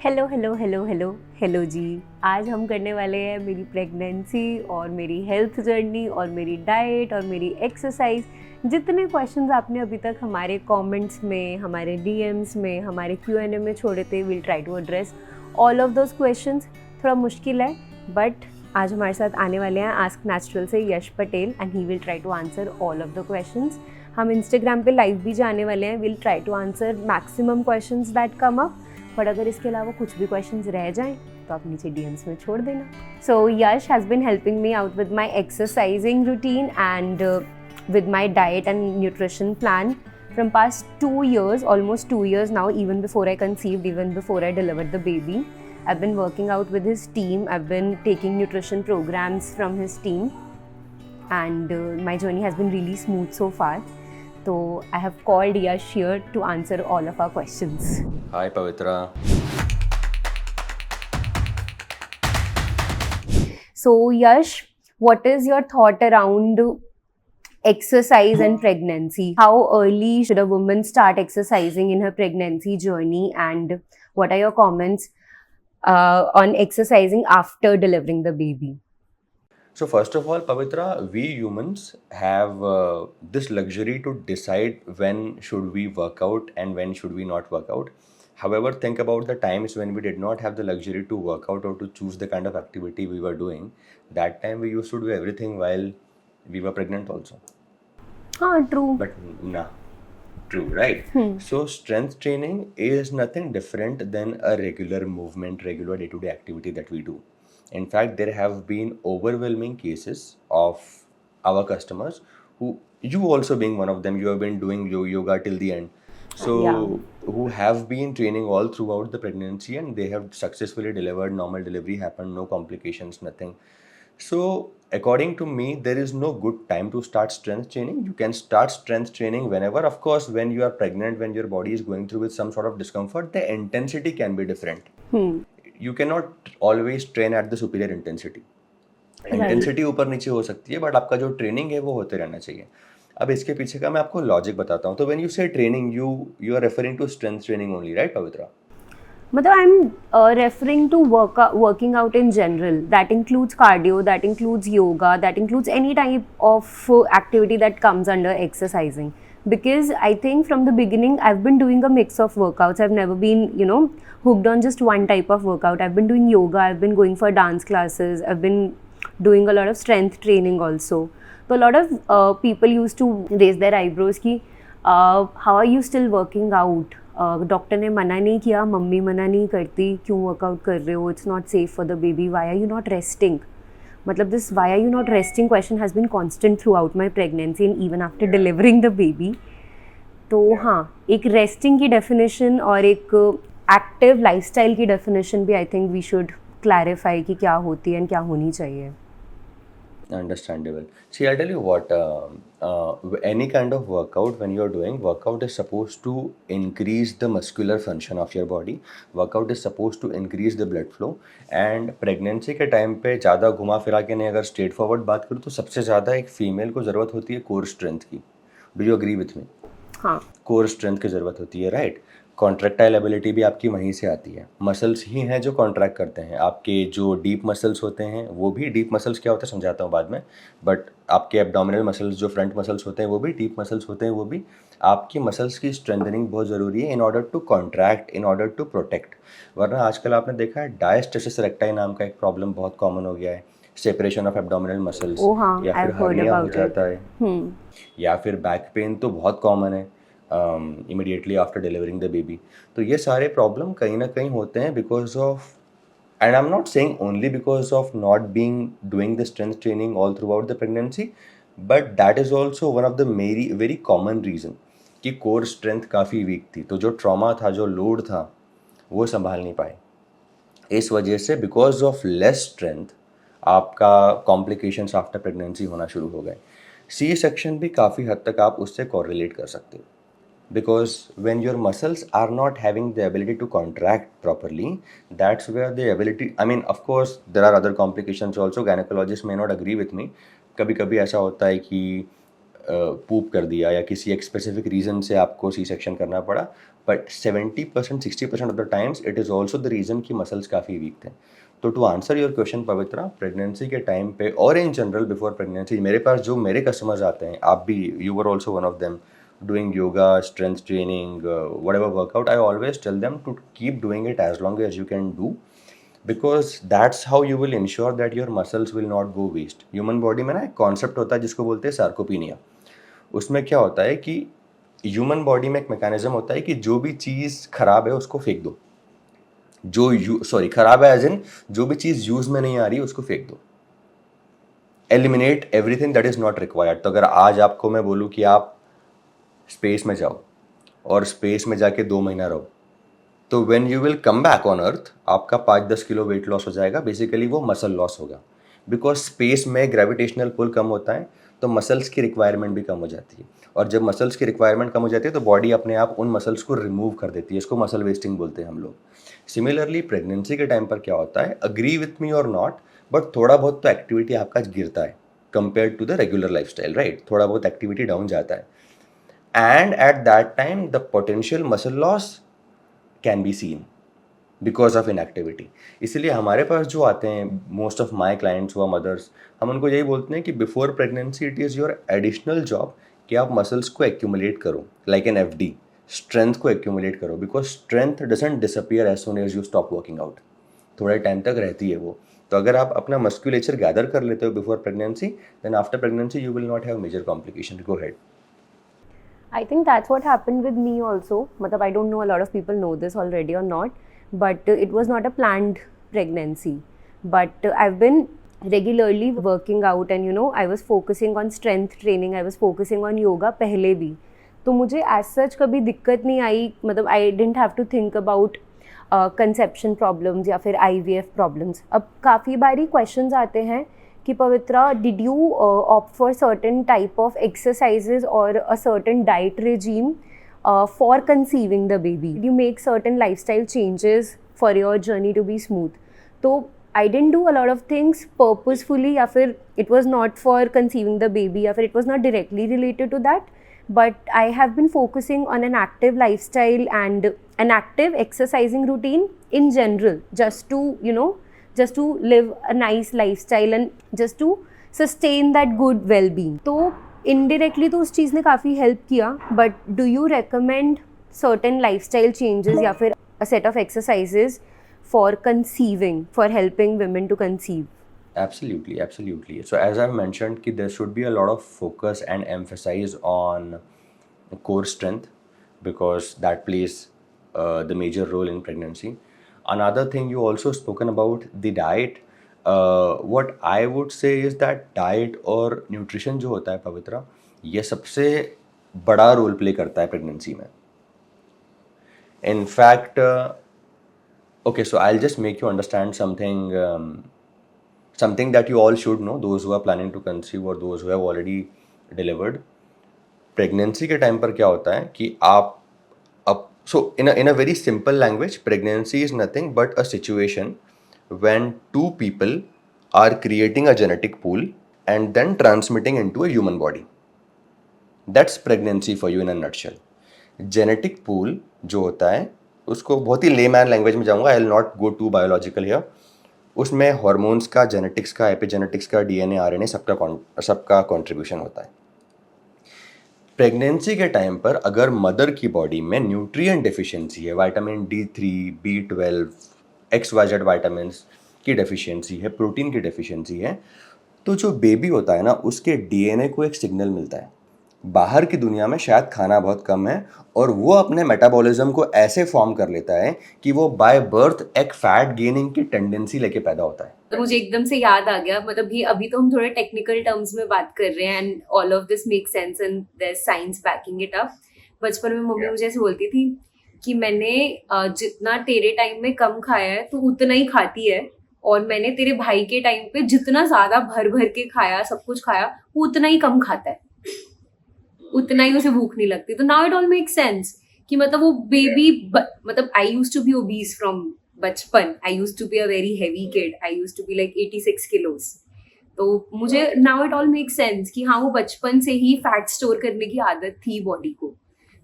Hello hello hello hello hello ji. आज हम करने वाले हैं मेरी प्रेगनेंसी और मेरी हेल्थ जर्नी और मेरी डाइट और मेरी एक्सरसाइज। जितने क्वेश्चंस आपने अभी तक हमारे कमेंट्स में, हमारे डीएम्स में, हमारे क्यूएनए में छोड़े थे, will try to address all of those questions. थोड़ा मुश्किल है बट आज हमारे साथ आने वाले हैं आस्क नेचुरल से Yash Patel and he will try to answer all of the questions. हम इंस्टाग्राम पे लाइव भी जाने वाले हैं, will try to answer maximum questions that come up. But अगर इसके अलावा कुछ भी क्वेश्चंस रह जाएं तो आप नीचे डीएम्स में छोड़ देना। So Yash has been helping me out with my exercising routine and with my diet and nutrition plan from past 2 years, almost 2 years now, even before I conceived, even before I delivered the baby. I've been working out with his team. I've been taking nutrition programs from his team and my journey has been really smooth so far. So I have called Yash here to answer all of our questions. Hi Pavitra. So Yash, what is your thought around exercise and pregnancy? How early should a woman start exercising in her pregnancy journey, and what are your comments on exercising after delivering the baby? So first of all, Pavitra, we humans have this luxury to decide when should we work out and when should we not work out. However, think about the times when we did not have the luxury to work out or to choose the kind of activity we were doing. That time we used to do everything while we were pregnant also. True. But nah, true, right? So strength training is nothing different than a regular movement, regular day-to-day activity that we do. In fact, there have been overwhelming cases of our customers who, you also being one of them, you have been doing yoga till the end. So who have been training all throughout the pregnancy and they have successfully delivered, normal delivery happened, no complications, nothing. So according to me, there is no good time to start strength training. You can start strength training whenever. Of course, when you are pregnant, when your body is going through with some sort of discomfort, the intensity can be different. You cannot always train at the superior intensity. Intensity ऊपर नीचे हो सकती है but आपका जो training है वो होते रहना चाहिए. अब इसके पीछे का मैं आपको लॉजिक बताता हूँ. तो when you say training you are referring to strength training only, right Pavitra? मतलब I'm referring to working out in general. That includes cardio, that includes yoga, that includes any type of activity that comes under exercising. Because I think from the beginning I've been doing a mix of workouts. I've never been, hooked on just one type of workout. I've been doing yoga, I've been going for dance classes, I've been doing a lot of strength training also. So a lot of people used to raise their eyebrows ki, how are you still working out? Doctor ने मना नहीं किया, mummy मना नहीं करती, क्यों workout कर रहे हो? It's not safe for the baby. Why are you not resting? मतलब this why are you not resting question has been constant throughout my pregnancy and even after delivering the baby. तो हाँ, एक resting की definition और एक active lifestyle की definition भी I think we should clarify कि क्या होती है एंड क्या होनी चाहिए. Understandable. See, I'll tell you what, any kind of workout, when you're doing, workout is supposed to increase the muscular function of your body. Workout is supposed to increase the blood flow. And pregnancy के time पे ज़्यादा घुमा फिरा के नहीं, अगर straight forward बात करूँ तो सबसे ज़्यादा एक फीमेल को ज़रूरत होती है कोर स्ट्रेंथ की. Do you agree with me? हाँ, कोर स्ट्रेंथ की ज़रूरत होती है, राइट? कॉन्ट्रैक्टाइल एबिलिटी भी आपकी वहीं से आती है. मसल्स ही हैं जो कॉन्ट्रैक्ट करते हैं. आपके जो डीप मसल्स होते हैं वो भी, डीप मसल्स क्या होता है समझाता हूँ बाद में, बट आपके एब्डोमिनल मसल्स जो फ्रंट मसल्स होते हैं वो भी, डीप मसल्स होते हैं वो भी. आपकी मसल्स की स्ट्रेंथनिंग बहुत ज़रूरी है in order to contract, in order to protect. वरना आजकल आपने देखा है डायस्टेसिस रेक्टाई नाम का एक प्रॉब्लम बहुत कॉमन हो गया है. सेपरेशन ऑफ एब्डोमिनल मसल्स, या फिर हर्निया हो जाता है, या फिर बैक पेन तो बहुत कॉमन है immediately after delivering the baby. तो ये सारे प्रॉब्लम कहीं ना कहीं होते हैं because of, and I'm not saying only because of not being doing the strength training all throughout the pregnancy, but that is also one of the very common reason कि core strength काफ़ी weak थी. तो जो trauma था, जो load था, वो संभाल नहीं पाए. इस वजह से because of less strength आपका complications after pregnancy होना शुरू हो गए. C-section भी काफ़ी हद तक आप उससे correlate कर सकते हो. Because when your muscles are not having the ability to contract properly, that's where the ability, I mean, of course, there are other complications also. Gynecologists may not agree with me. कभी कभी ऐसा होता है कि पूप कर दिया या किसी एक स्पेसिफिक रीज़न से आपको सी सेक्शन करना पड़ा, but 70% 60% of the times it is also the reason कि मसल्स काफ़ी वीक थे. तो to answer your question Pavitra, pregnancy के टाइम पे और इन जनरल बिफोर प्रेगनेंसी मेरे पास जो मेरे कस्टमर्स आते हैं, आप भी, you were also one of them, doing yoga, strength training, whatever workout, I always tell them to keep doing it as long as you can do, because that's how you will ensure that your muscles will not go waste. Human body में ना एक concept होता है जिसको बोलते हैं sarcopenia. उसमें क्या होता है कि ह्यूमन बॉडी में एक मैकेनिज्म होता है कि जो भी चीज़ खराब है उसको फेंक दो. खराब है एज इन जो भी चीज़ यूज में नहीं आ रही उसको फेंक दो. Eliminate everything that is not required. तो अगर आज आपको मैं बोलूँ कि आप स्पेस में जाओ और स्पेस में जाके 2 महीना रहो, तो when you will come back on earth आपका 5-10 किलो वेट लॉस हो जाएगा. बेसिकली वो मसल लॉस होगा, बिकॉज स्पेस में ग्रेविटेशनल पुल कम होता है तो मसल्स की रिक्वायरमेंट भी कम हो जाती है. और जब मसल्स की रिक्वायरमेंट कम हो जाती है तो बॉडी अपने आप उन मसल्स को रिमूव कर देती है. इसको मसल वेस्टिंग बोलते हैं हम लोग. सिमिलरली प्रेगनेंसी के टाइम पर क्या होता है, अग्री विथ मी और नॉट, बट थोड़ा बहुत तो एक्टिविटी आपका गिरता है compare to the regular lifestyle, right. थोड़ा बहुत एक्टिविटी डाउन जाता है. And at that time the potential muscle loss can be seen because of inactivity. इसलिए हमारे पास जो आते हैं मोस्ट ऑफ माई क्लाइंट्स हुआ मदर्स, हम उनको यही बोलते हैं कि before pregnancy it is your additional job कि आप मसल्स को एक्यूमुलेट करो लाइक एन एफडी. स्ट्रेंथ को एक्यूमुलेट करो, because strength doesn't disappear as soon as you stop working out. थोड़े टाइम तक रहती है वो. तो अगर आप अपना मस्कुलेचर गैदर कर लेते हो before pregnancy, then after pregnancy you will not have major complication. Go ahead. I think that's what happened with me also. Matlab, I don't know a lot of people know this already or not, but it was not a planned pregnancy. But I've been regularly working out and I was focusing on strength training, I was focusing on yoga पहले भी. तो मुझे as such कभी दिक्कत नहीं आई. मतलब I didn't have to think about conception problems या फिर IVF problems. अब काफ़ी बारी questions आते हैं कि पवित्रा, did you opt for certain type of exercises or a certain diet regime for conceiving the baby? Did you make certain lifestyle changes for your journey to be smooth? तो I didn't do a lot of things purposefully या फिर it was not for conceiving the baby या फिर it was not directly related to that, but I have been focusing on an active lifestyle and an active exercising routine in general, just to just to live a nice lifestyle and just to sustain that good well-being. तो indirectly तो उस चीज़ ने काफ़ी help किया. But do you recommend certain lifestyle changes या फिर a set of exercises for conceiving, for helping women to conceive? Absolutely, absolutely. So as I've mentioned कि there should be a lot of focus and emphasis on core strength, because that plays the major role in pregnancy. Another thing you also spoken about the diet. What I would say is that diet और nutrition जो होता है पवित्रा, ये सबसे बड़ा role play करता है pregnancy में. In fact, okay, so I'll just make you understand something that you all should know, those who are planning to conceive or those who have already delivered. Pregnancy के time पर क्या होता है कि आप so in a very simple language, pregnancy is nothing but a situation when two people are creating a genetic pool and then transmitting into a human body. That's pregnancy for you in a nutshell. Genetic pool जो होता है उसको बहुत ही layman language में जाऊँगा, I will not go too biological here. उसमें hormones का, genetics का, epigenetics का, DNA, RNA सबका contribution होता है. प्रेगनेंसी के टाइम पर अगर मदर की बॉडी में न्यूट्रिएंट डेफिशिएंसी है, vitamin D3, B12, XYZ vitamins की डेफिशिएंसी है, प्रोटीन की डेफिशिएंसी है, तो जो बेबी होता है ना उसके DNA को एक सिग्नल मिलता है. बाहर की दुनिया में शायद खाना बहुत कम है और वो अपने मेटाबॉलिज्म को ऐसे फॉर्म कर लेता है कि वो बाय बर्थ एक फैट गेनिंग की टेंडेंसी लेके पैदा होता है. तो मुझे एकदम से याद आ गया, मतलब ये अभी तो हम थोड़े टेक्निकल टर्म्स में बात कर रहे हैं and all of this make sense and there science backing it up. बचपन में मम्मी मुझे ऐसे बोलती थी कि मैंने जितना तेरे टाइम में कम खाया है तो उतना ही खाती है, और मैंने तेरे भाई के टाइम पे जितना ज्यादा भर भर के खाया, सब कुछ खाया, वो उतना ही कम खाता है, उतना ही उसे भूख नहीं लगती. तो now it all make sense कि मतलब वो बेबी, मतलब I used to be obese from बचपन. I used to be a very heavy kid. I used to be like 86 kilos. तो मुझे now it all make sense कि हाँ, वो बचपन से ही फैट स्टोर करने की आदत थी बॉडी को.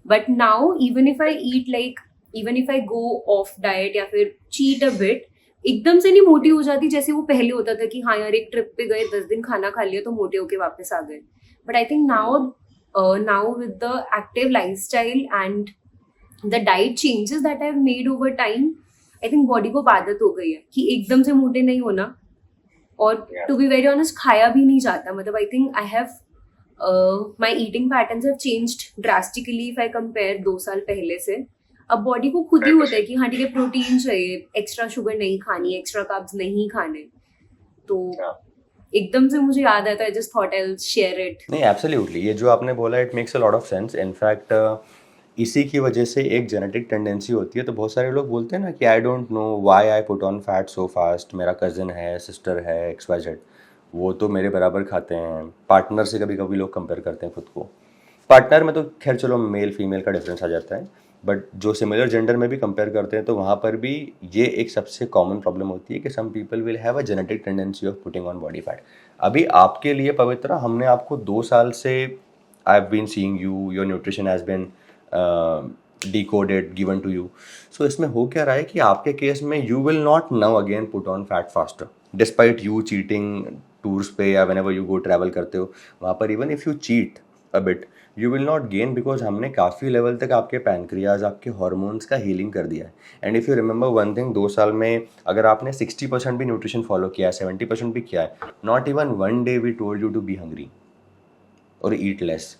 But now even if I go of diet या फिर चीट अ बिट, एकदम से नहीं मोटी हो जाती जैसे वो पहले होता था कि हाँ यार एक ट्रिप पे गए 10 दिन खाना खा लिया तो मोटे होके वापस आ गए. But I think now with the active lifestyle and the diet changes that I have made over time, I think body को आदत हो गई है कि एकदम से मोटे नहीं होना. और टू बी वेरी ऑनेस्ट खाया भी नहीं जाता. मतलब I think I have my eating patterns have changed drastically if I compare 2 साल पहले से. अब बॉडी को खुद ही होता है कि हाँ ठीक है प्रोटीन चाहिए, एक्स्ट्रा शुगर नहीं खानी, एक्स्ट्रा कार्ब्स नहीं खाने. तो एकदम से मुझे याद आता है, just thought I will share it. नहीं, एब्सोल्युटली, ये जो आपने बोला it makes a lot of sense. In fact इसी की वजह से एक जेनेटिक टेंडेंसी होती है. तो बहुत सारे लोग बोलते हैं ना कि आई don't know why I put on fat so fast. मेरा कज़न है, सिस्टर है, XYZ, वो तो मेरे बराबर खाते हैं. पार्टनर से कभी कभी लोग कंपेयर करते हैं खुद को. पार्टनर में तो खैर चलो मेल फीमेल का डिफरेंस आ जाता है, बट जो सिमिलर जेंडर में भी कंपेयर करते हैं तो वहाँ पर भी ये एक सबसे कॉमन प्रॉब्लम होती है कि some people will have a genetic tendency of putting on body fat. अभी आपके लिए पवित्रा, हमने आपको 2 साल से I have been seeing you, your nutrition has been decoded given to you. So इसमें हो क्या रहा है कि आपके केस में you will not now again put on fat faster despite you cheating tours पे या whenever you go travel करते हो वहाँ पर even if you cheat a bit you will not gain because हमने काफ़ी लेवल तक आपके पैनक्रियाज, आपके हॉर्मोन्स का हीलिंग कर दिया है. And if you remember one thing, 2 साल में अगर आपने 60% भी न्यूट्रिशन फॉलो किया है, 70% भी किया है, not even one day we told you to be hungry और eat less.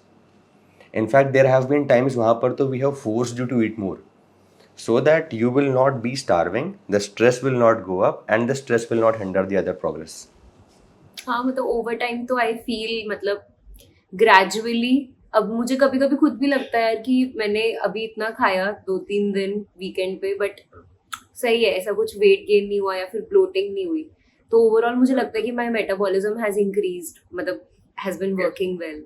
In fact, there have been times वहाँ पर तो we have forced you to eat more so that you will not be starving, the stress will not go up and the stress will not hinder the other progress. हाँ मतलब over time तो I feel मतलब gradually अब मुझे कभी कभी खुद भी लगता है यार कि मैंने अभी इतना खाया 2-3 दिन वीकेंड पे, बट सही है, ऐसा कुछ वेट गेन नहीं हुआ या फिर ब्लोटिंग नहीं हुई. तो ओवरऑल मुझे लगता है कि माई मेटाबॉलिज्म हैज इंक्रीज्ड, मतलब has been working well,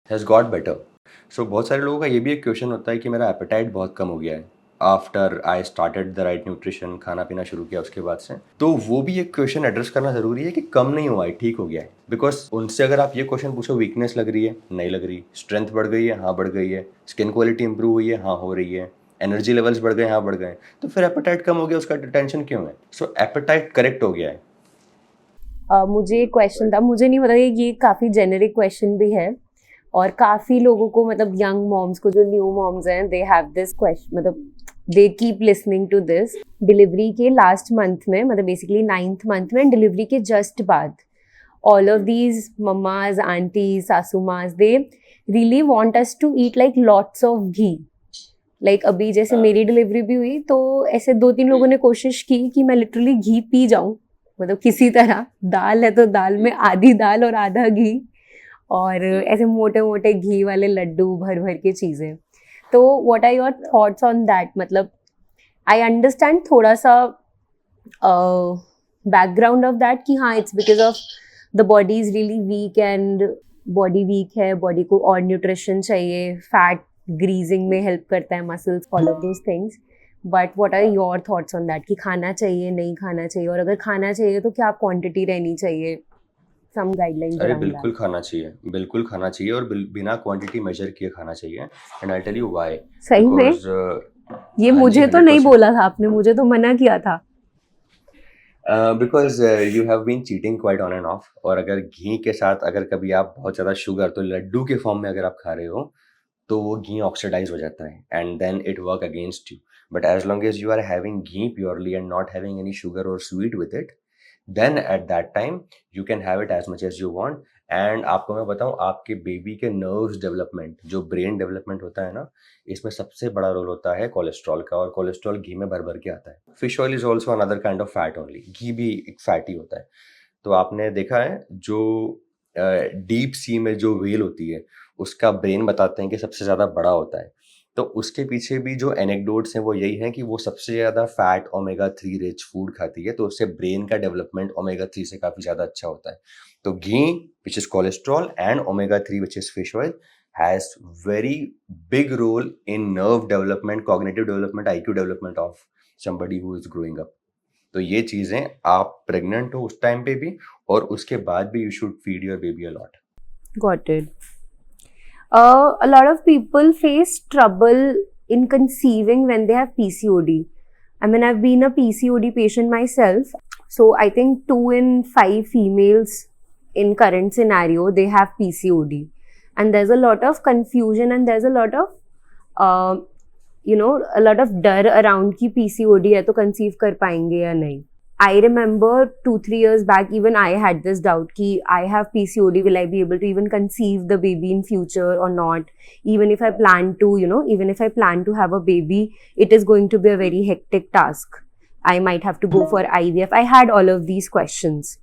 has got better. So बहुत सारे लोगों का ये भी एक क्वेश्चन होता है कि मेरा एपेटाइट बहुत कम हो गया है after I started the right nutrition, खाना पीना शुरू किया उसके बाद से. तो वो भी एक क्वेश्चन एड्रेस करना ज़रूरी है कि कम नहीं हुआ है, ठीक हो गया है. बिकॉज उनसे अगर आप ये क्वेश्चन पूछो, वीकनेस लग रही है, नहीं लग रही. स्ट्रेंथ बढ़ गई है, हाँ बढ़ गई है. स्किन क्वालिटी इंप्रूव हुई है, हाँ हो रही है. एनर्जी लेवल्स बढ़ गए, हाँ बढ़ गए. तो फिर एपेटाइट कम हो गया, उसका टेंशन क्यों है? सो एपेटाइट करेक्ट हो गया है. मुझे एक क्वेश्चन था, मुझे नहीं पता ये काफ़ी जेनेरिक क्वेश्चन भी है और काफ़ी लोगों को, मतलब यंग मॉम्स को, जो न्यू मॉम्स हैं, दे हैव दिस क्वेश्चन, मतलब they keep listening to this. Delivery के लास्ट मंथ में, मतलब बेसिकली 9th मंथ में, डिलीवरी के जस्ट बाद all of these mammas, aunties, सासू माज, they really want us to eat like lots of ghee. Like अभी जैसे मेरी डिलीवरी भी हुई तो ऐसे 2-3 लोगों ने कोशिश की कि मैं लिटरली घी पी जाऊं, मतलब किसी तरह. दाल है तो दाल में आधी दाल और आधा घी, और ऐसे मोटे मोटे घी वाले लड्डू भर भर के चीज़ें. तो what are your thoughts on that? मतलब आई अंडरस्टैंड थोड़ा सा बैकग्राउंड ऑफ दैट कि हाँ it's because of the body is really weak and body weak है, बॉडी को और न्यूट्रिशन चाहिए, फैट ग्रीजिंग में हेल्प करता है, muscles, all of those things. But what are your thoughts on that कि खाना चाहिए, नहीं खाना चाहिए, और अगर खाना चाहिए तो क्या क्वांटिटी रहनी चाहिए? Some guidelines. अरे बिल्कुल खाना चाहिए, बिल्कुल खाना चाहिए, और बिना क्वांटिटी मेजर किए खाना चाहिए. And I tell you why. सही में ये मुझे तो नहीं बोला था आपने, मुझे तो मना किया था. Because you have been cheating quite on and off. और अगर घी के साथ अगर कभी आप बहुत ज़्यादा शुगर, तो लड्डू के फॉर्म में अगर आप खा रहे हो तो वो घी ऑक्सीडाइज हो जाता है and then it work against you. But as long as you are having ghee purely and not having any sugar और sweet with it, then at that time you can have it as much as you want. And आपको मैं बताऊं, आपके baby के nerves development, जो brain development होता है ना, इसमें सबसे बड़ा रोल होता है कोलेस्ट्रॉल का. और कोलेस्ट्रॉल घी में भर भर के आता है. Fish oil is also another kind of fat only. Ghee भी एक फैट ही होता है. तो आपने देखा है जो डीप सी में जो व्हेल होती है उसका ब्रेन बताते हैं कि सबसे ज़्यादा बड़ा होता है. तो उसके पीछे भी जो एनेक्डोट्स हैं वो यही हैं कि वो सबसे ज़्यादा फैट ओमेगा 3 रिच फूड खाती है, तो उससे ब्रेन का डेवलपमेंट ओमेगा 3 से काफ़ी ज़्यादा अच्छा होता है. तो ghee which is cholesterol and omega 3 which is fish oil has very big role in nerve development, cognitive development, IQ development of somebody who is growing up. तो ये चीज़ें आप प्रेग्नेंट हो उस टाइम पे भी और उसके बाद भी you should feed your baby a lot. Got it. A lot of people face trouble in conceiving when they have PCOD. I mean, I've been a PCOD patient myself. So I think 2 in 5 females in current scenario, they have PCOD. And there's a lot of confusion and there's a lot of, a lot of डर around कि PCOD है तो conceive कर पाएंगे या नहीं. I remember 2-3 years back, even I had this doubt कि I have PCOD, will I be able to even conceive the baby in future or not? Even if I plan to, even if I plan to have a baby, it is going to be a very hectic task. I might have to go for IVF. I had all of these questions.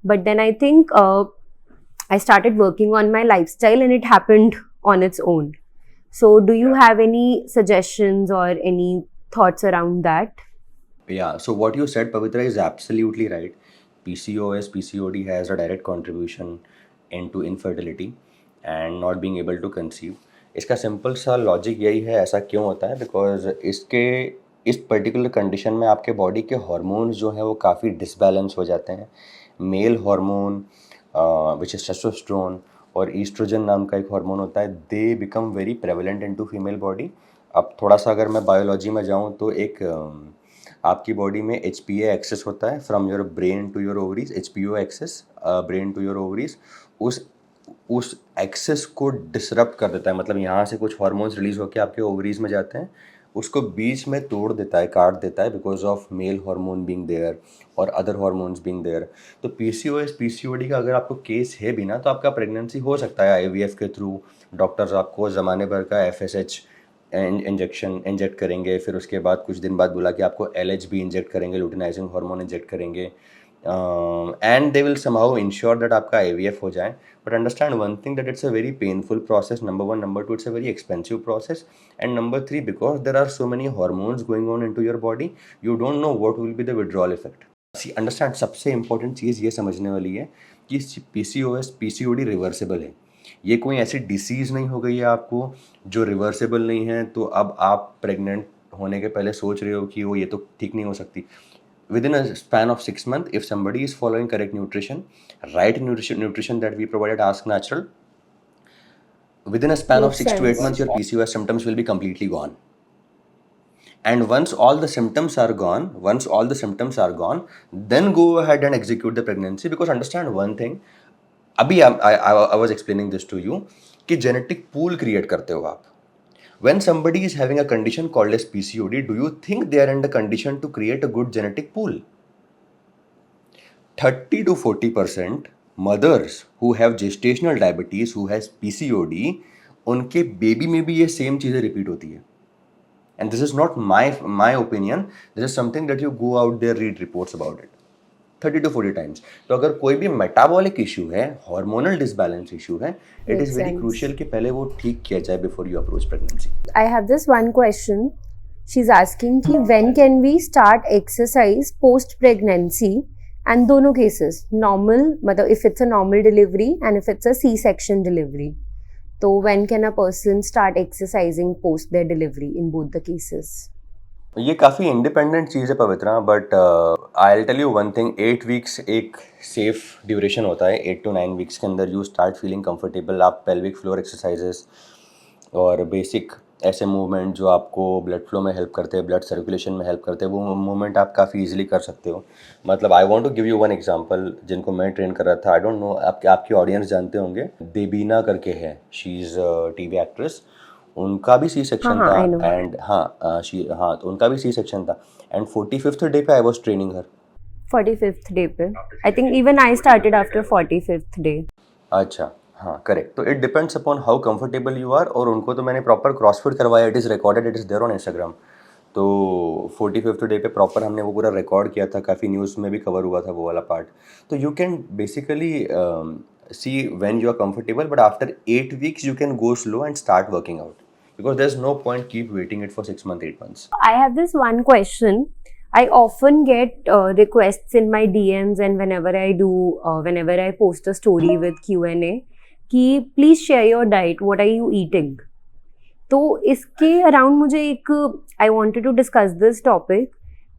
But then I think I started working on my lifestyle and it happened on its own. So do you have any suggestions or any thoughts around that? Yeah, so what you said, Pavitra, is absolutely right. PCOS, PCOD has a direct contribution into infertility and not being able to conceive. इसका simple सा logic यही है, ऐसा क्यों होता है? Because इस particular condition में आपके बॉडी के हार्मोन्स जो हैं वो काफ़ी डिसबैलेंस हो जाते हैं. Male hormone which is testosterone और ईस्ट्रोजन नाम का एक हार्मोन होता है, they become very prevalent into female body. अब थोड़ा सा अगर मैं बायोलॉजी में जाऊँ तो एक आपकी बॉडी में HPA एक्सेस होता है from your brain to your ovaries. HPO axis brain to your ovaries उस एक्सेस को डिसरप्ट कर देता है. मतलब यहाँ से कुछ हार्मोन्स रिलीज होकर आपके ओवरीज में जाते हैं, उसको बीच में तोड़ देता है, काट देता है, because of male hormone being there और अदर हार्मोन्स बीइंग देयर. तो PCOS PCOD का अगर आपको केस है भी ना, तो आपका प्रेगनेंसी हो सकता है IVF के थ्रू. डॉक्टर्स आपको ज़माने भर का FSH इंजेक्शन इंजेक्ट करेंगे, फिर उसके बाद कुछ दिन बाद बोला कि आपको LH भी इंजेक्ट करेंगे, लुटिनाइजिंग हार्मोन इंजेक्ट करेंगे, and they will somehow ensure that आपका IVF हो जाए. But understand one thing, that it's a very painful process, number 1. Number 2, it's a very expensive process. And number 3, because there are so many hormones going on into your body, you don't know what will be the withdrawal effect. Understand, सबसे important चीज़ ये समझने वाली है कि PCOS PCOD reversible है. ये कोई ऐसी डिसीज़ नहीं हो गई है आपको जो रिवर्सिबल नहीं है, तो अब आप प्रेग्नेंट होने के पहले सोच रहे हो कि वो ये तो ठीक नहीं हो सकती. Within a span of 6 months, if somebody is following correct nutrition, right nutrition that we provided, Ask Natural, within a span of 6 to 8 months, your PCOS symptoms will be completely gone. And once all the symptoms are gone, then go ahead and execute the pregnancy. Because understand one thing, अभी I was explaining this to you कि genetic pool create करते हो आप. When somebody is having a condition called as PCOD, do you think they are in the condition to create a good genetic pool? 30 to 40% mothers who have gestational diabetes, who has PCOD, उनके baby में भी ये same चीज़ें repeat होती है. And this is not my opinion. This is something that you go out there, read reports about it. 30 to 40 times. तो अगर कोई भी मेटाबॉलिक इशू है, हार्मोनल डिसबैलेंस इशू है, इट इज वेरी क्रूशियल कि पहले वो ठीक किया जाए before you approach pregnancy. I have this one question. She's asking कि when can we start exercise post pregnancy, and दोनों cases normal, मतलब if it's a normal delivery and if it's a C-section delivery, तो when can a person start exercising post their delivery in both the cases? ये काफ़ी independent चीज़ है Pavitra, but I will tell you one thing. 8 weeks एक safe duration होता है. 8 to 9 weeks के अंदर यू स्टार्ट फीलिंग कंफर्टेबल. आप पेल्विक फ्लोर एक्सरसाइजेस और बेसिक ऐसे मूवमेंट जो आपको ब्लड फ्लो में हेल्प करते हैं, ब्लड सर्कुलेशन में हेल्प करते हैं, वो मूवमेंट आप काफ़ी इजीली कर सकते हो. मतलब I want to give you one example. जिनको मैं ट्रेन कर रहा था, आई डोंट नो आपकी ऑडियंस जानते होंगे, देबीना करके है, शी इज़ TV एक्ट्रेस. उनका भी सी सेक्शन था, एंड तो उनका भी सी सेक्शन था, एंड 45th डे पे I was training her. 45th day पे I think even I started after 45th day. अच्छा, हाँ करेक्ट. तो it depends upon how comfortable you are. और उनको तो मैंने प्रॉपर क्रॉसफिट करवाया, it is recorded, it is there on Instagram. तो 45th डे पे प्रॉपर हमने वो पूरा रिकॉर्ड किया था, काफ़ी न्यूज़ में भी कवर हुआ था वो वाला पार्ट. तो you can basically see when you are comfortable, but after 8 weeks you can go slow and start working out, because there's no point keep waiting it for 6 months, 8 months. I have this one question. I often get requests in my DMs and whenever I post a story with Q&A कि please share your diet, what are you eating? तो इसके around मुझे एक I wanted to discuss this topic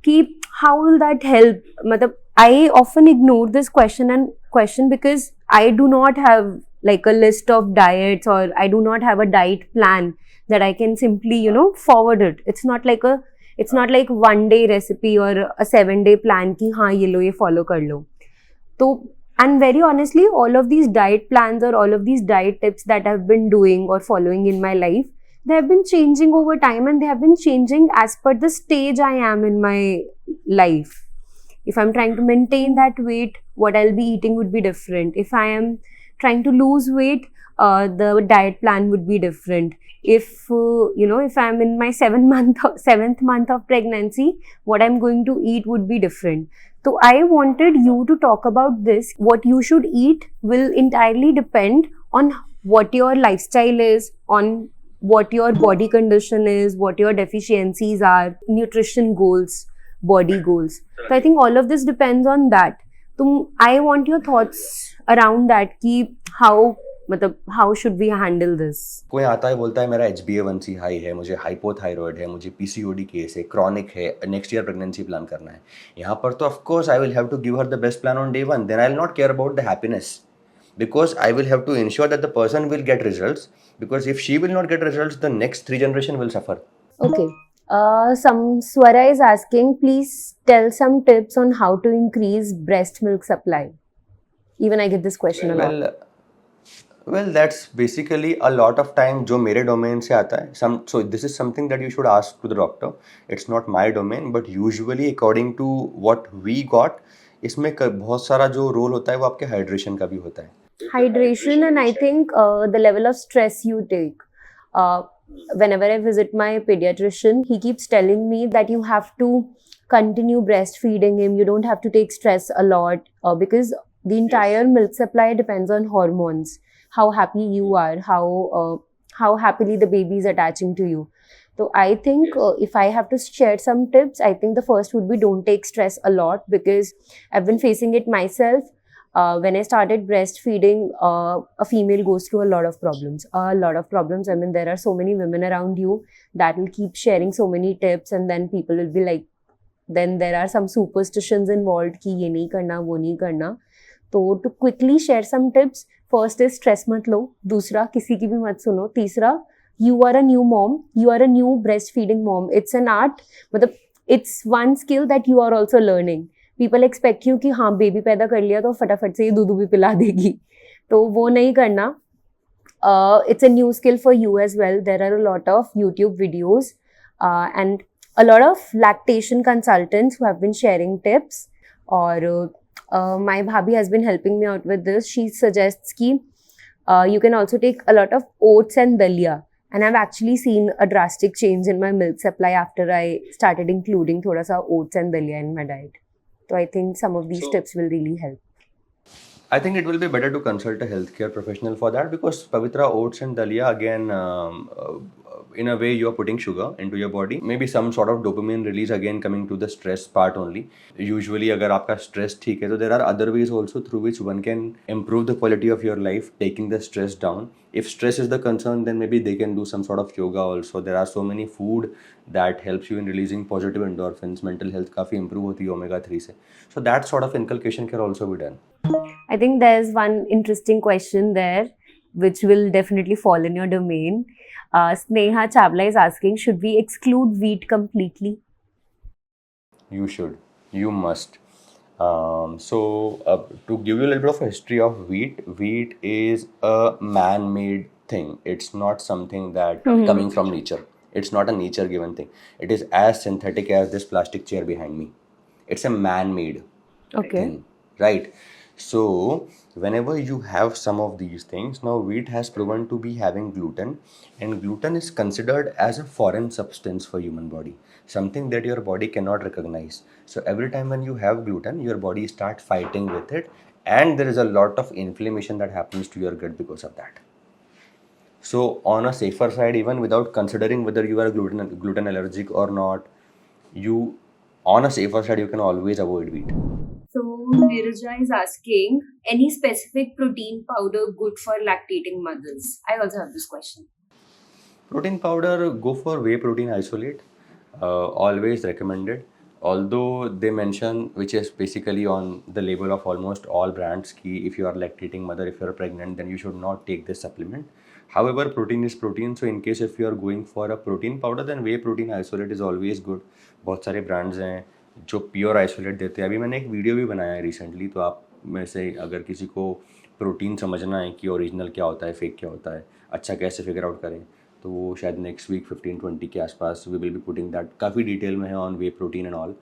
कि how will that help. मतलब I often ignore this question because I do not have like a list of diets, or I do not have a diet plan that I can simply, forward it. It's not like 1 day recipe or a 7 day plan ki हाँ ये लो ये follow कर लो. So, and very honestly, all of these diet plans or all of these diet tips that I've been doing or following in my life, they have been changing over time, and they have been changing as per the stage I am in my life. If I'm trying to maintain that weight, what I'll be eating would be different. If I am trying to lose weight, the diet plan would be different. If I'm in my seventh month of pregnancy, what I'm going to eat would be different. So I wanted you to talk about this. What you should eat will entirely depend on what your lifestyle is, on what your body condition is, what your deficiencies are, nutrition goals, body goals. So I think all of this depends on that. So I want your thoughts around that कि how should we handle this? कोई आता है बोलता है मेरा HbA1c high है, मुझे hypothyroid है, मुझे PCOD केस है, क्रॉनिक है, नेक्स्ट ईयर प्रेगनेंसी प्लान करना है. यहाँ पर तो of course I will have to give her the best plan on day 1. Then I will not care about the happiness, because I will have to ensure that the person will get results, because if she will not get results, the next 3 generation will suffer. Okay. Some Swara is asking, please tell some tips on how to increase breast milk supply. Even I get this question a lot. Well, that's basically a lot of time जो मेरे domain से आता है. So this is something that you should ask to the doctor. It's not my domain, but usually according to what we got, इसमें बहुत सारा जो role होता है वो आपके हाइड्रेशन का भी होता है. Hydration, and I think the level of stress you take. Whenever I visit my pediatrician, he keeps telling me that you have to continue breastfeeding him. You don't have to take stress a lot because the entire milk supply depends on hormones. How happy you are, how happily the baby is attaching to you. So I think if I have to share some tips, I think the first would be don't take stress a lot, because I've been facing it myself. When I started breastfeeding, a female goes through a lot of problems. I mean, there are so many women around you that will keep sharing so many tips, and then people will be like, then there are some superstitions involved कि ये नहीं करना, वो नहीं करना. तो to quickly share some tips, first is stress मत लो. दूसरा, किसी की भी मत सुनो. तीसरा, you are a new mom. You are a new breastfeeding mom. It's an art. मतलब it's one skill that you are also learning. People expect you कि हाँ बेबी पैदा कर लिया तो फटाफट से ये दूध भी पिला देगी, तो वो नहीं करना. It's a new skill for you as well. There are a lot of YouTube videos and a lot of lactation consultants who have been sharing tips. Or my bhabhi has been helping me out with this. She suggests कि you can also take a lot of oats and dalia. And I've actually seen a drastic change in my milk supply after I started including thoda sa oats and dalia in my diet. So I think some of these tips will really help. I think it will be better to consult a healthcare professional for that, because Pavitra, oats and dalia, again, in a way you are putting sugar into your body. Maybe some sort of dopamine release, again coming to the stress part only. Usually अगर आपका stress ठीक है तो there are other ways also through which one can improve the quality of your life, taking the stress down. If stress is the concern, then maybe they can do some sort of yoga also. There are so many food that helps you in releasing positive endorphins. Mental health काफ़ी improve होती है omega-3 से. So that sort of inculcation can also be done. I think there's one interesting question there which will definitely fall in your domain. Sneha Chawla is asking, should we exclude wheat completely? You should. You must. To give you a little bit of a history of wheat is a man-made thing. It's not something that coming from nature. It's not a nature given thing. It is as synthetic as this plastic chair behind me. It's a man-made thing, right? So whenever you have some of these things, now wheat has proven to be having gluten, and gluten is considered as a foreign substance for human body, something that your body cannot recognize. So every time when you have gluten, your body starts fighting with it, and there is a lot of inflammation that happens to your gut because of that. So on a safer side, even without considering whether you are gluten allergic or not, on a safer side, you can always avoid wheat. So Nirja is asking, any specific protein powder good for lactating mothers? I also have this question. Protein powder, go for whey protein isolate. Always recommended. although they mention, which is basically on the label of almost all brands, ki if you are lactating mother, if you are pregnant, then you should not take this supplement. However, protein is protein, so in case if you are going for a protein powder, then whey protein isolate is always good. बहुत सारे brands हैं जो pure isolate देते हैं. अभी मैंने एक video भी बनाया है रिसेंटली, तो आप में से अगर किसी को प्रोटीन समझना है कि ओरिजिनल क्या होता है, फेक क्या होता है, अच्छा कैसे फिगर आउट करें, तो वो शायद नेक्स्ट वीक 15-20 के आसपास we will be putting that. काफ़ी डिटेल में है on whey protein and all.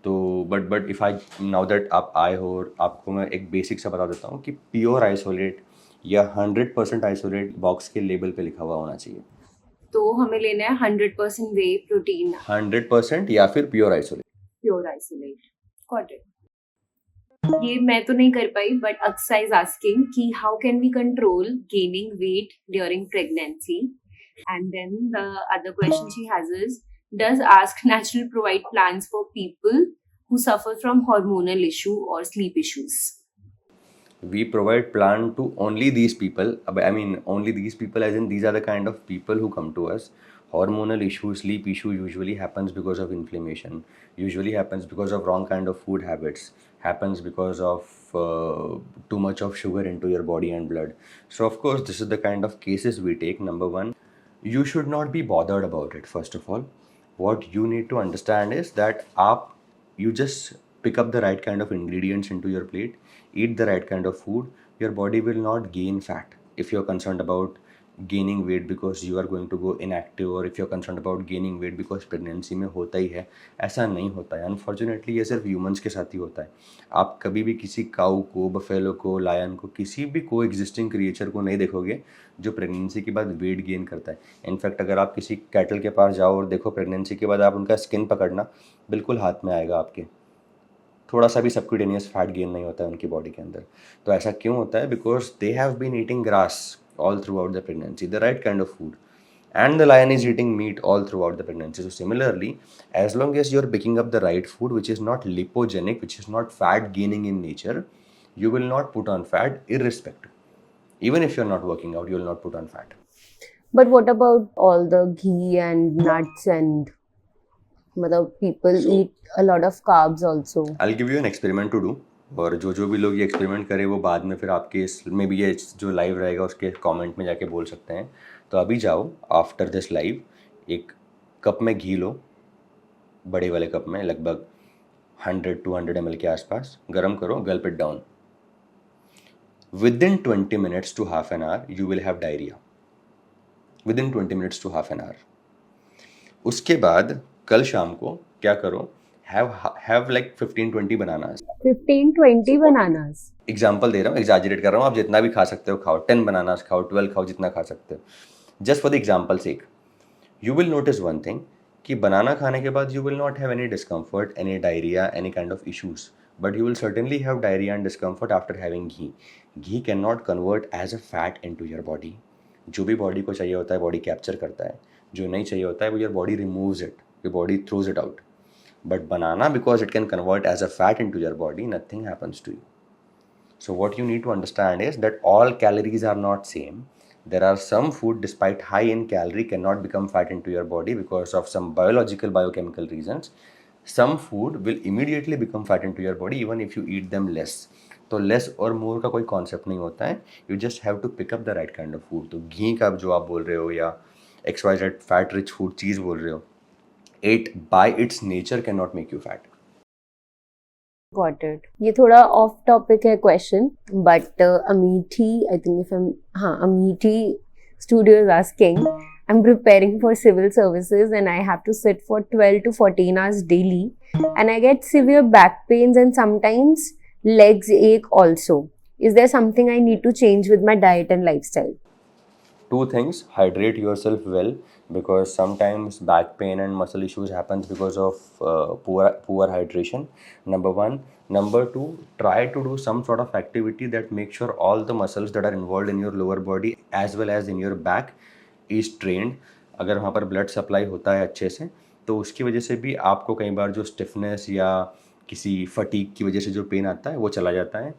तो but if I now that आप आए हो, और आपको मैं एक बेसिक सा बता देता हूँ कि प्योर आइसोलेट या 100% आइसोलेट बॉक्स के लेबल पे लिखा हुआ होना चाहिए. तो हमें लेना है 100% वे प्रोटीन, 100% या फिर pure isolate. Pure isolate. Got it. ये मैं तो नहीं कर पाई, बट अक्सा इज आस्किंग कि how can we control gaining weight during pregnancy. And then the other question she has is, does ask natural provide plans for people who suffer from hormonal issue or sleep issues? We provide plan to only these people. I mean, only these people as in these are the kind of people who come to us. Hormonal issue, sleep issue usually happens because of inflammation, usually happens because of wrong kind of food habits, happens because of too much of sugar into your body and blood. So of course this is the kind of cases we take. Number one, you should not be bothered about it. First of all, what you need to understand is that you just pick up the right kind of ingredients into your plate, eat the right kind of food, your body will not gain fat. If you're concerned about gaining weight because you are going to go inactive, or if you're concerned about gaining weight because pregnancy में होता ही है, ऐसा नहीं होता है. Unfortunately ये सिर्फ humans के साथ ही होता है. आप कभी भी किसी काऊ को, बफेलो को, लायन को, किसी भी को एग्जिस्टिंग क्रिएचर को नहीं देखोगे जो प्रेगनेंसी के बाद वेट गेन करता है. इनफैक्ट अगर आप किसी कैटल के पास जाओ और देखो प्रेगनेंसी के बाद, आप उनका स्किन पकड़ना, बिल्कुल हाथ में आएगा आपके. थोड़ा सा भी सबक्यूटेनियस फैट गेन नहीं होता है उनकी बॉडी के अंदर. तो ऐसा क्यों होता है? Because they have been eating grass all throughout the pregnancy, the right kind of food, and the lion is eating meat all throughout the pregnancy. So similarly, as long as you're picking up the right food, which is not lipogenic, which is not fat gaining in nature, you will not put on fat irrespective. Even if you're not working out, you will not put on fat. But what about all the ghee and nuts and people eat a lot of carbs also? I'll give you an experiment to do. और जो भी लोग ये experiment करें वो बाद में फिर आपके इस में भी, ये जो लाइव रहेगा उसके कमेंट में जाके बोल सकते हैं. तो अभी जाओ आफ्टर दिस लाइव, एक कप में घी लो, बड़े वाले कप में, लगभग 100-200 ml के आसपास, गरम करो, gulp it down. Within 20 minutes to half an hour you will have diarrhea. Within 20 minutes to half an hour. उसके बाद कल शाम को क्या करो, have like 15-20 bananas. 15-20 bananas. Example दे रहा हूँ, एग्जैजरेट कर रहा हूँ. आप जितना भी खा सकते हो खाओ, 10 बनानास खाओ, 12 खाओ, जितना खा सकते हो. Just for the example sake, you will notice one thing, कि बनाना खाने के बाद you will not have any discomfort, any diarrhoea, any kind of issues, but you will certainly have diarrhoea and discomfort after having ghee. Ghee can not convert as a fat into your body. जो भी body को चाहिए होता है body capture करता है, जो नहीं चाहिए होता है वो your body removes it, your body throws it out. But banana, because it can convert as a fat into your body, nothing happens to you. So what you need to understand is that all calories are not same. There are some food, despite high in calorie, cannot become fat into your body because of some biological, biochemical reasons. Some food will immediately become fat into your body even if you eat them less. तो less और more का कोई concept नहीं होता है. You just have to pick up the right kind of food. तो घी का जो आप बोल रहे हो, या XYZ fat rich food चीज़ बोल रहे हो, it by its nature cannot make you fat. Got it. ये थोड़ा off topic है question, but Amethi, I think if Amethi studio is asking, I'm preparing for civil services and I have to sit for 12 to 14 hours daily, and I get severe back pains and sometimes legs ache also. Is there something I need to change with my diet and lifestyle? Two things: hydrate yourself well, because sometimes back pain and muscle issues happens because of poor hydration. Number one. Number two, try to do some sort of activity that makes sure all the muscles that are involved in your lower body as well as in your back is trained. अगर वहाँ पर blood supply होता है अच्छे से, तो उसकी वजह से भी आपको कई बार जो stiffness या किसी fatigue की वजह से जो पेन आता है वो चला जाता है.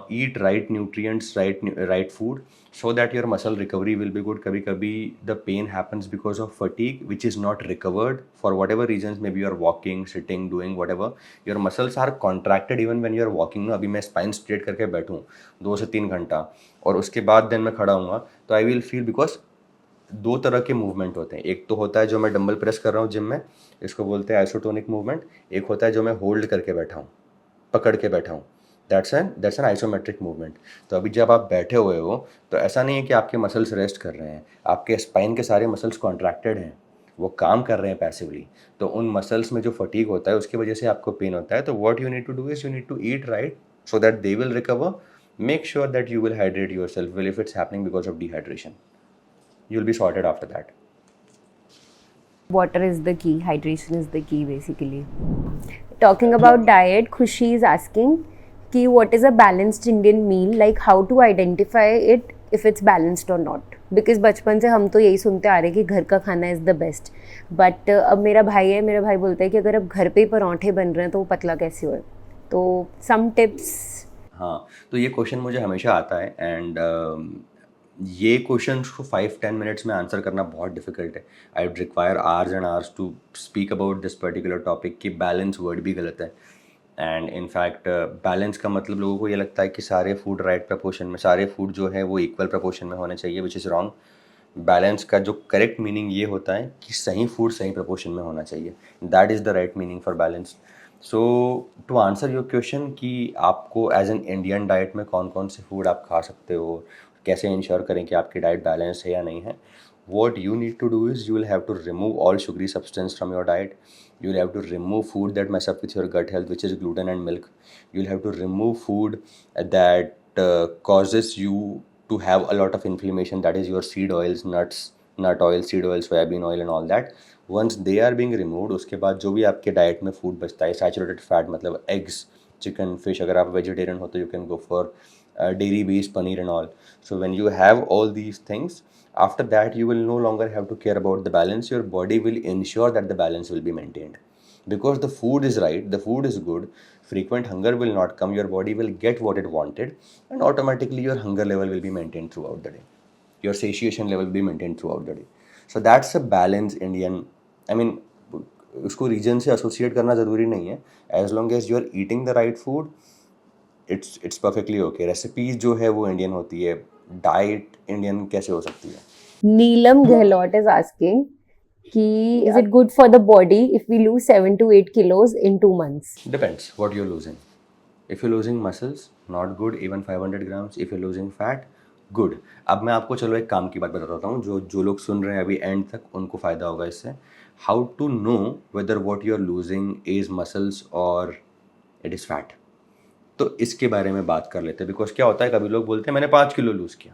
eat right nutrients, right food, so that your muscle recovery will be good. कभी कभी the pain happens because of fatigue which is not recovered for whatever reasons, maybe you are walking, sitting, doing whatever, your muscles are contracted even when you are walking. अभी मैं spine straight करके बैठूँ 2 से 3 घंटा और उसके बाद then मैं खड़ा हूँगा तो I will feel, because दो तरह के मूवमेंट होते हैं. एक तो होता है जो मैं डंबल प्रेस कर रहा हूँ जिम में, इसको बोलते हैं आइसोटोनिक मूवमेंट. एक होता है जो मैं होल्ड करके बैठा हूँ, पकड़ के बैठा हूँ, दैट्स एन आइसोमेट्रिक मूवमेंट. तो अभी जब आप बैठे हुए हो तो ऐसा नहीं है कि आपके मसल्स रेस्ट कर रहे हैं, आपके स्पाइन के सारे मसल्स कॉन्ट्रैक्टेड हैं, वो काम कर रहे हैं पैसिवली. तो उन मसल्स में जो फटीग होता है उसकी वजह से आपको पेन होता है. तो what you need to do is you need to eat right so that they will recover. Make sure that you will hydrate yourself well if it's happening because of dehydration. You'll be sorted after that. Water is the key, hydration is the key basically. Talking about diet, Khushi is asking ki what is a balanced Indian meal, like how to identify it if it's balanced or not. Because बचपन से हम तो यही सुनते आ रहे हैं कि घर का खाना इज़ द बेस्ट. बट अब मेरा भाई बोलता है कि अगर अब घर पे ही पराठे बन रहे हैं तो वो पतला कैसे हो. तो सम टिप्स. हाँ, तो ये क्वेश्चन मुझे हमेशा आता है एंड ये क्वेश्चन को 5-10 मिनट्स में आंसर करना बहुत डिफिकल्ट है. I would require hours and hours to speak about this particular topic. कि बैलेंस वर्ड भी गलत है. एंड इनफैक्ट बैलेंस का मतलब लोगों को ये लगता है कि सारे फूड राइट प्रपोर्शन में, सारे फूड जो है वो इक्वल प्रपोर्शन में होने चाहिए, विच इज़ रॉन्ग. बैलेंस का जो करेक्ट मीनिंग ये होता है कि सही फूड सही प्रपोर्शन में होना चाहिए. That is the right meaning for balance. So to answer your question कि आपको एज एन इंडियन डाइट में कौन कौन से फूड आप खा सकते हो, कैसे इंश्योर करें कि आपकी डाइट बैलेंस है या नहीं है. what you need to do is you will have to remove all sugary substance from your diet. You will have to remove food that mess up with your gut health, which is gluten and milk. You will have to remove food that causes you to have a lot of inflammation, that is your seed oils, nut oil, seed oil, soybean oil and all that. Once they are being removed, उसके बाद जो भी आपके diet में food बचता है, saturated fat मतलब eggs, chicken, fish, अगर आप वेजिटेरियन हो तो you can go for dairy based paneer and all. So when you have all these things, after that you will no longer have to care about the balance. Your body will ensure that the balance will be maintained because the food is right, the food is good, frequent hunger will not come, your body will get what it wanted and automatically your hunger level will be maintained throughout the day, your satiation level will be maintained throughout the day. So that's a balanced Indian, I mean उसको region से associate करना ज़रूरी नहीं है. As long as you are eating the right food it's perfectly okay. Recipes जो है वो Indian होती है, डाइट इंडियन कैसे हो सकती है. नीलम गहलोत is asking कि is it good for the body if we lose 7 to 8 kilos in 2 months? Depends what you're losing. If you're losing muscles, not good. Even 500 grams. If you're losing fat, good. अब मैं आपको चलो एक काम की बात बताता हूँ जो लोग सुन रहे हैं अभी एंड तक, उनको फ़ायदा होगा इससे. How to know whether what you are losing is muscles और इट इज़ फैट. तो इसके बारे में बात कर लेते हैं. बिकॉज क्या होता है, कभी लोग बोलते हैं मैंने 5 किलो लूज़ किया.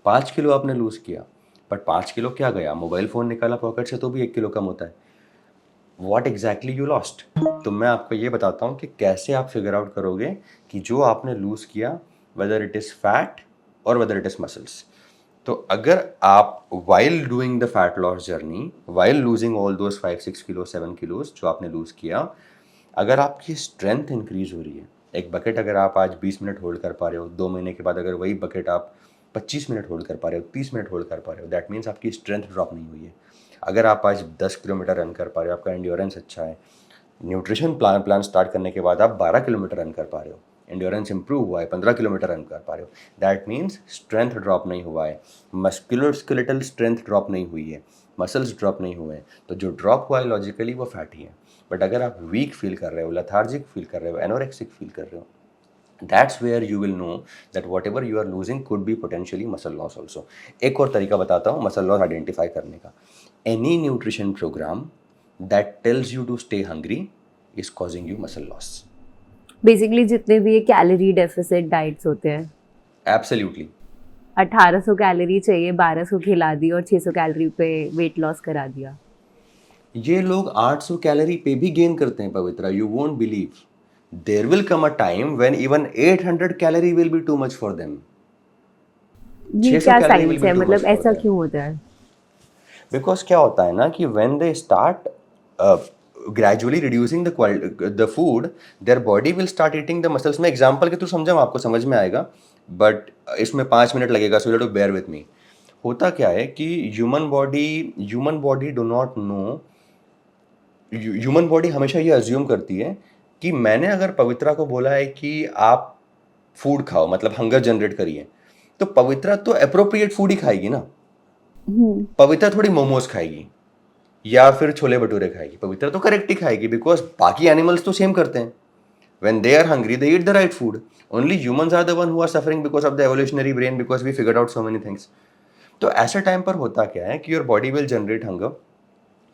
5 किलो आपने लूज़ किया, बट 5 किलो क्या गया, मोबाइल फ़ोन निकाला पॉकेट से तो भी 1 किलो कम होता है. What exactly you lost. तो मैं आपको ये बताता हूँ कि कैसे आप फिगर आउट करोगे कि जो आपने लूज़ किया वेदर इट इज़ फैट और वेदर इट इज़ मसल्स. तो अगर आप while doing the fat loss journey, while losing all those 5-6 kilo 7 kilos जो आपने लूज़ किया, अगर आपकी स्ट्रेंथ इंक्रीज हो रही है, एक बकेट अगर आप आज 20 मिनट होल्ड कर पा रहे हो, 2 महीने के बाद अगर वही बकेट आप 25 मिनट होल्ड कर पा रहे हो, 30 मिनट होल्ड कर पा रहे हो, दैट मीन्स आपकी स्ट्रेंथ ड्रॉप नहीं हुई है. अगर आप आज 10 किलोमीटर रन कर पा रहे हो, आपका एंड्योरेंस अच्छा है, न्यूट्रिशन प्लान स्टार्ट करने के बाद आप 12 किलोमीटर रन कर पा रहे हो, एंड्योरेंस इंप्रूव हुआ है, 15 किलोमीटर रन कर पा रहे हो, दैट मीन्स स्ट्रेंथ ड्रॉप नहीं हुआ है, मस्कुलोस्केलेटल स्ट्रेंथ ड्रॉप नहीं हुई है, मसल्स ड्रॉप नहीं हुए हैं. तो जो ड्रॉप हुआ है लॉजिकली वो फैट ही है. बट अगर आप वीक फील कर रहे हो, लथार्जिक फील कर रहे हो, एनोरेक्सिक फील कर रहे हो, that's where you will know that whatever you are losing could be potentially muscle loss also. एक और तरीका बताता हूँ muscle loss identify करने का. Any nutrition program that tells you to stay hungry is causing you muscle loss. Basically जितने भी ये कैलोरी डेफिसिट डाइट्स होते हैं, Absolutely. 1800 कैलोरी चाहिए, 1200 खिला दी और 600 कैलोरी पे वेट लॉस करा दिया. ये लोग 800 कैलोरी पे भी गेन करते हैं पवित्रा. You won't believe. There will come a time when even 800 calorie will be too much for them. ये 600 क्या calorie will साइंस be है, too मतलब much for ऐसा them. क्यों होता है? बिकॉज क्या होता है ना कि when they start gradually reducing the food, their body will start eating the muscles. मैं एग्जाम्पल के थ्रू समझाऊँ आपको समझ में आएगा, बट इसमें 5 मिनट लगेगा, so you have to bear with me. होता क्या है कि human body do not know, human body हमेशा ये अज्यूम करती है कि मैंने अगर पवित्रा को बोला है कि आप फूड खाओ, मतलब हंगर जनरेट करिए, तो पवित्रा तो अप्रोप्रिएट फूड ही खाएगी ना. पवित्रा थोड़ी मोमोज खाएगी या फिर छोले भटूरे खाएगी. पवित्रा तो करेक्ट ही खाएगी, बिकॉज बाकी एनिमल्स तो सेम करते हैं. When they are hungry, they eat the right food. Only humans are the one who are suffering because of the evolutionary brain, because we figured out so many things. तो ऐसे time पर होता क्या है कि your body will generate hunger.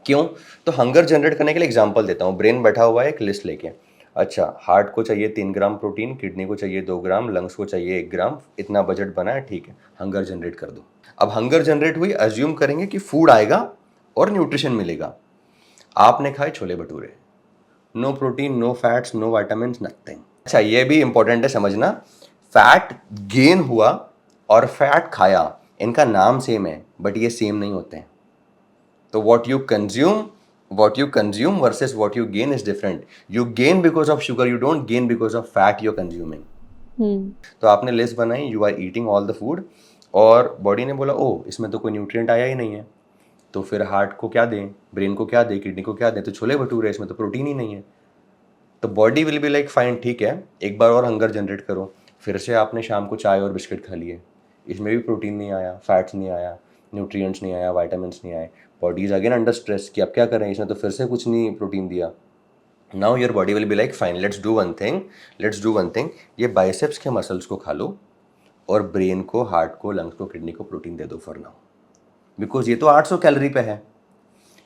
क्यों? तो hunger generate करने के लिए एग्जांपल देता हूँ. ब्रेन बैठा हुआ है एक लिस्ट लेके, अच्छा हार्ट को चाहिए 3 ग्राम प्रोटीन, किडनी को चाहिए 2 ग्राम, लंग्स को चाहिए 1 ग्राम, इतना बजट बना है, ठीक है, हंगर जनरेट कर दो. अब हंगर जनरेट हुई, अज्यूम करेंगे कि फूड आएगा और न्यूट्रिशन मिलेगा. आपने खाए chole bhature, no protein, no fats, no vitamin, nothing. अच्छा ये भी इंपॉर्टेंट है समझना, फैट गेन हुआ और फैट खाया, इनका नाम सेम है बट ये सेम नहीं होते हैं. तो what you consume versus what you gain is different. You gain because of sugar, you don't gain because of fat you're consuming. तो आपने लिस्ट बनाई, you are eating all the food, और body ने बोला ओ इसमें तो कोई न्यूट्रिएंट आया ही नहीं है, तो फिर हार्ट को क्या दें, ब्रेन को क्या दें, किडनी को क्या दें, तो छोले भटूरे, इसमें तो प्रोटीन ही नहीं है. तो body will be like fine, ठीक है एक बार और हंगर जनरेट करो. फिर से आपने शाम को चाय और बिस्किट खा लिए, इसमें भी प्रोटीन नहीं आया, फैट्स नहीं आया, न्यूट्रिएंट्स नहीं आया, वाइटामिन्स नहीं आए. Body is again under stress कि अब क्या करें, इसने तो फिर से कुछ नहीं प्रोटीन दिया. Now your body will be like fine, let's do one thing, ये बाइसेप्स के मसल्स को खा लो और ब्रेन को, हार्ट को, लंग्स को, किडनी को प्रोटीन दे दो फॉर नाउ, बिकॉज ये तो 800 कैलोरी पे है,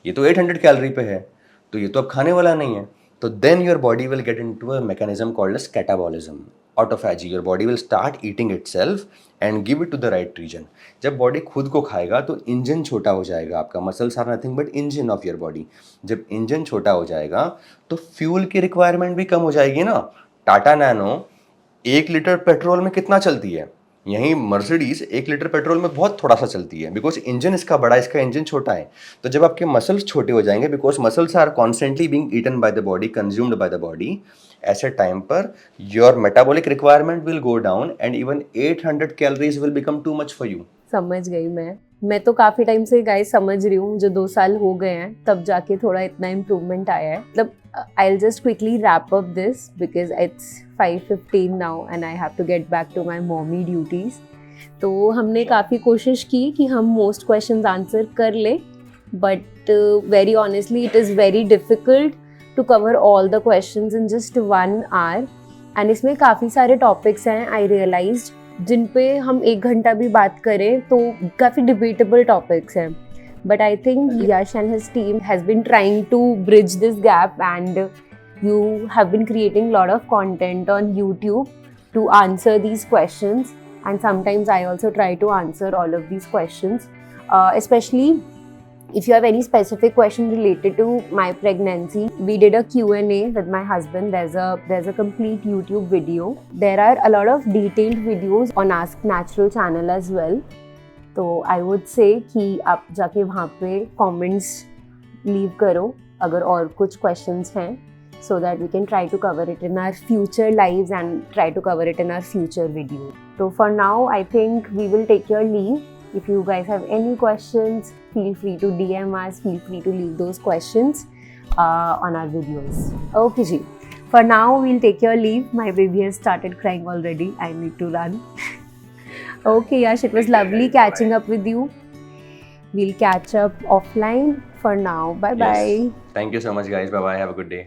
ये तो 800 कैलोरी पे है, तो ये तो अब खाने वाला नहीं है. तो then your body will get into a mechanism called as catabolism, autophagy. Your body will start eating itself and give it to the right region. जब बॉडी खुद को खाएगा तो इंजन छोटा हो जाएगा आपका. Muscles are nothing but engine of your body. जब इंजन छोटा हो जाएगा तो फ्यूल की रिक्वायरमेंट भी कम हो जाएगी ना. टाटा नैनो 1 लीटर पेट्रोल में कितना चलती है, यहीं मर्सिडीज 1 लीटर पेट्रोल में बहुत थोड़ा सा चलती है, बिकॉज इंजन इसका बड़ा, इसका इंजन छोटा है. तो जब आपके मसल्स छोटे हो जाएंगे, because muscles are constantly being eaten by the body, consumed by the body, ऐसे टाइम पर your metabolic requirement will go down and even 800 calories will become too much for you. समझ गई मैं तो काफ़ी टाइम से गाइस समझ रही हूँ, जो 2 साल हो गए हैं तब जाके थोड़ा इतना इम्प्रूवमेंट आया है. मतलब I'll just quickly wrap up this because it's 5:15 now and I have to get back to my mommy duties. तो हमने काफ़ी कोशिश की कि हम मोस्ट क्वेश्चंस आंसर कर ले, but very honestly it is very difficult to cover all the questions in just 1 hour. एंड इसमें काफ़ी सारे टॉपिक्स हैं आई रियलाइज्ड, जिन पे हम 1 घंटा भी बात करें तो काफ़ी डिबेटेबल टॉपिक्स हैं. But I think Yash and his team has been trying to bridge this gap, and you have been creating a lot of content on YouTube to answer these questions, and sometimes I also try to answer all of these questions, especially if you have any specific question related to my pregnancy. We did a Q&A with my husband. There's a complete YouTube video. There are a lot of detailed videos on Ask Natural channel as well. तो I would say कि आप जाके वहाँ पे comments leave करो अगर और कुछ क्वेश्चंस हैं, so that we can try to cover it in our future lives and try to cover it in our future video. तो for now I think we will take your leave. If you guys have any questions, feel free to DM us, feel free to leave those questions on our videos. Okay जी, for now we'll take your leave. My baby has started crying already. I need to run. Okay, Yash, it was lovely catching up with you. We'll catch up offline for now. Bye bye. Thank you so much, guys. Bye bye. Have a good day.